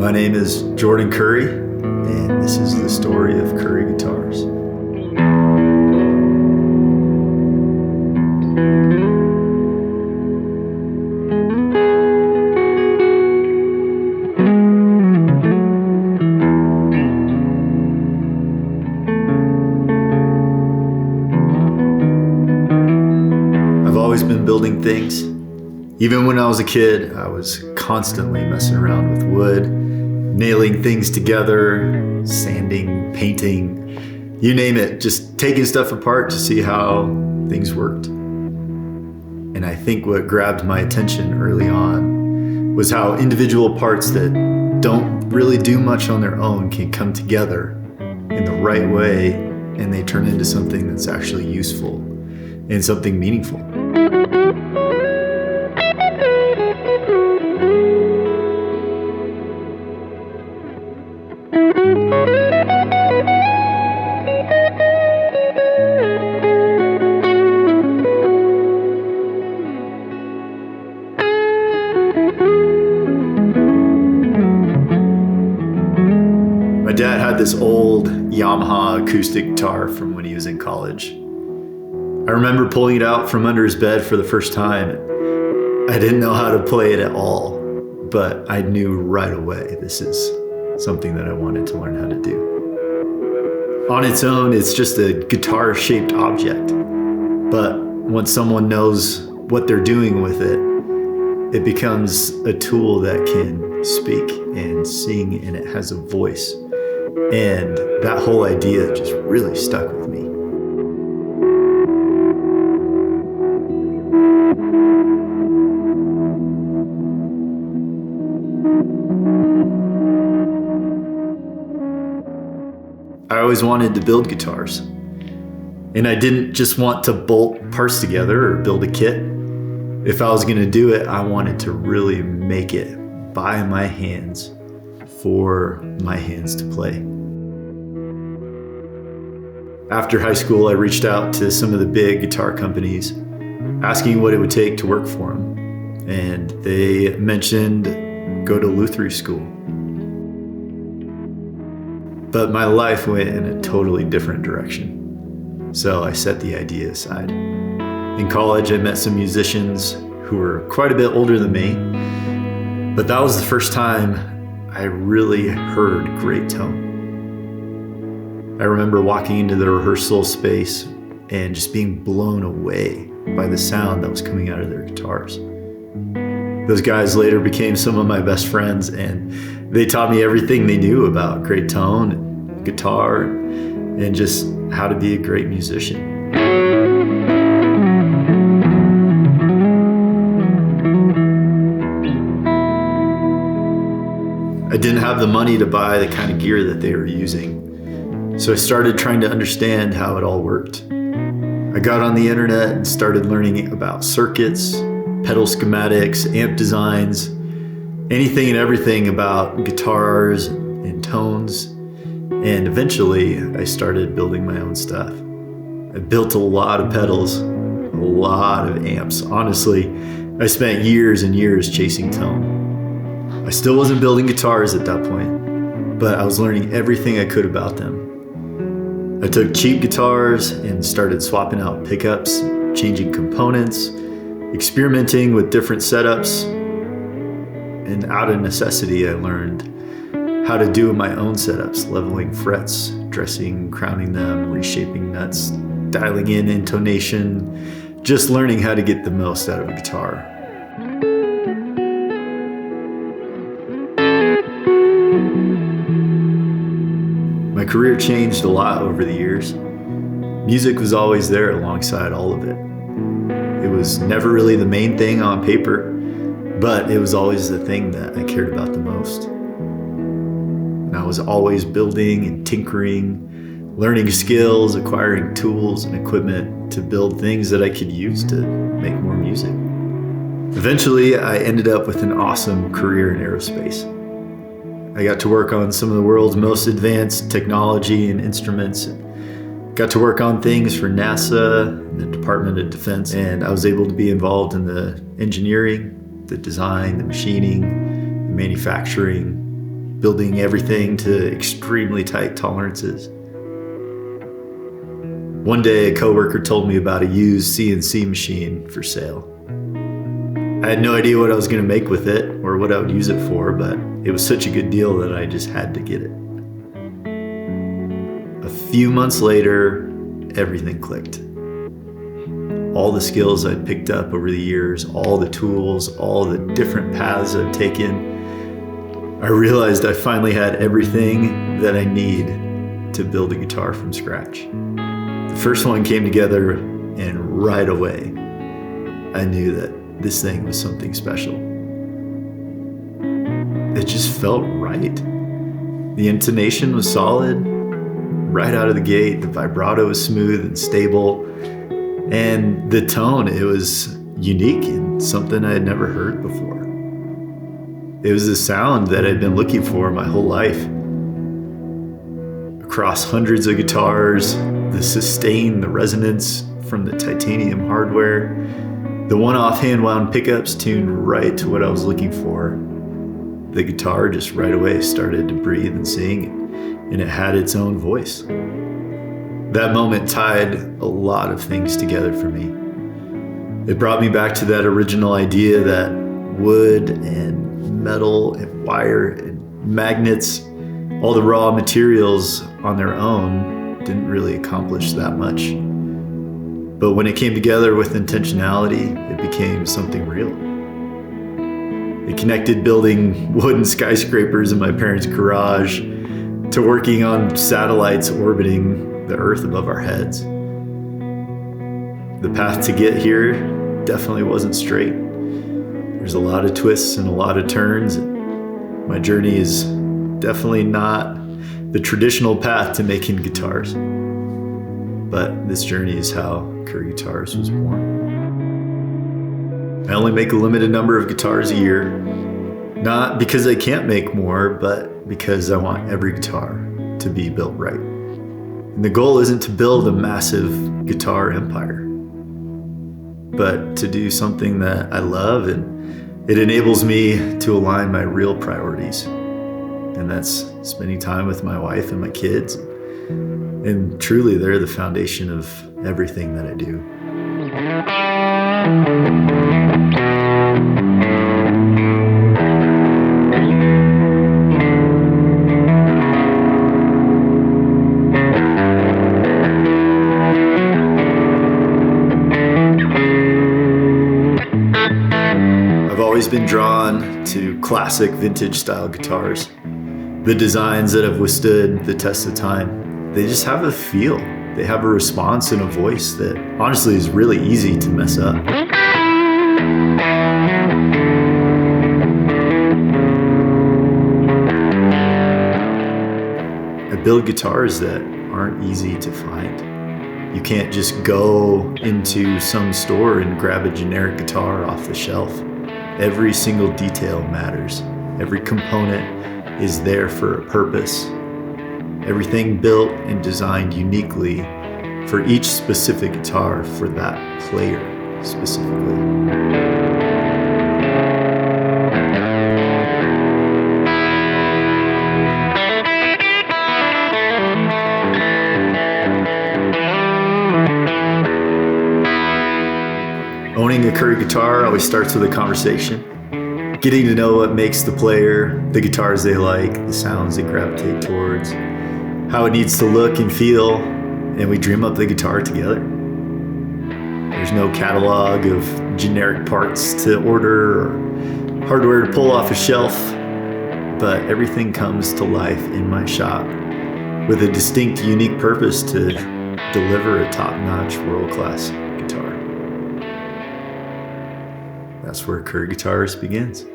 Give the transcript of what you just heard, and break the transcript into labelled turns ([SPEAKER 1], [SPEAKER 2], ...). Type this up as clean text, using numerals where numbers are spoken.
[SPEAKER 1] My name is Jordan Curry, and this is the story of Curry Guitars. I've always been building things. Even when I was a kid, I was constantly messing around with wood, nailing things together, sanding, painting, you name it, just taking stuff apart to see how things worked. And I think what grabbed my attention early on was how individual parts that don't really do much on their own can come together in the right way, and they turn into something that's actually useful and something meaningful. My dad had this old Yamaha acoustic guitar from when he was in college. I remember pulling it out from under his bed for the first time. I didn't know how to play it at all, but I knew right away this is something that I wanted to learn how to do. On its own, it's just a guitar-shaped object, but once someone knows what they're doing with it, it becomes a tool that can speak and sing, and it has a voice. And that whole idea just really stuck with me. I always wanted to build guitars. And I didn't just want to bolt parts together or build a kit. If I was going to do it, I wanted to really make it by my hands, for my hands to play. After high school, I reached out to some of the big guitar companies, asking what it would take to work for them. And they mentioned go to Lutherie school. But my life went in a totally different direction. So I set the idea aside. In college, I met some musicians who were quite a bit older than me, but that was the first time I really heard great tone. I remember walking into the rehearsal space and just being blown away by the sound that was coming out of their guitars. Those guys later became some of my best friends, and they taught me everything they knew about great tone, guitar, and just how to be a great musician. I didn't have the money to buy the kind of gear that they were using, so I started trying to understand how it all worked. I got on the internet and started learning about circuits, pedal schematics, amp designs, anything and everything about guitars and tones. And eventually I started building my own stuff. I built a lot of pedals, a lot of amps. Honestly, I spent years and years chasing tone. I still wasn't building guitars at that point, but I was learning everything I could about them. I took cheap guitars and started swapping out pickups, changing components, experimenting with different setups. And out of necessity, I learned how to do my own setups, leveling frets, dressing, crowning them, reshaping nuts, dialing in intonation, just learning how to get the most out of a guitar. My career changed a lot over the years. Music was always there alongside all of it. It was never really the main thing on paper, but it was always the thing that I cared about the most. And I was always building and tinkering, learning skills, acquiring tools and equipment to build things that I could use to make more music. Eventually, I ended up with an awesome career in aerospace. I got to work on some of the world's most advanced technology and instruments. Got to work on things for NASA, and the Department of Defense, and I was able to be involved in the engineering, the design, the machining, the manufacturing, building everything to extremely tight tolerances. One day, a coworker told me about a used CNC machine for sale. I had no idea what I was going to make with it or what I would use it for, but it was such a good deal that I just had to get it. A few months later, everything clicked. All the skills I'd picked up over the years, all the tools, all the different paths I've taken, I realized I finally had everything that I need to build a guitar from scratch. The first one came together, and right away, I knew that this thing was something special. It just felt right. The intonation was solid. Right out of the gate, the vibrato was smooth and stable. And the tone, it was unique and something I had never heard before. It was a sound that I'd been looking for my whole life. Across hundreds of guitars, the sustain, the resonance from the titanium hardware, the one-off hand-wound pickups tuned right to what I was looking for. The guitar just right away started to breathe and sing, and it had its own voice. That moment tied a lot of things together for me. It brought me back to that original idea that wood and metal and wire and magnets, all the raw materials on their own didn't really accomplish that much. But when it came together with intentionality, it became something real. It connected building wooden skyscrapers in my parents' garage to working on satellites orbiting the earth above our heads. The path to get here definitely wasn't straight. There's a lot of twists and a lot of turns. My journey is definitely not the traditional path to making guitars. But this journey is how Kerr Guitars was born. I only make a limited number of guitars a year, not because I can't make more, but because I want every guitar to be built right. And the goal isn't to build a massive guitar empire, but to do something that I love, and it enables me to align my real priorities. And that's spending time with my wife and my kids. And truly, they're the foundation of everything that I do. I've always been drawn to classic vintage style guitars. The designs that have withstood the test of time. They just have a feel. They have a response and a voice that honestly is really easy to mess up. I build guitars that aren't easy to find. You can't just go into some store and grab a generic guitar off the shelf. Every single detail matters. Every component is there for a purpose. Everything built and designed uniquely for each specific guitar for that player specifically. Owning a Kerr guitar always starts with a conversation. Getting to know what makes the player, the guitars they like, the sounds they gravitate towards, how it needs to look and feel, and we dream up the guitar together. There's no catalog of generic parts to order or hardware to pull off a shelf, but everything comes to life in my shop with a distinct, unique purpose to deliver a top-notch, world-class guitar. That's where Kerr Guitars begins.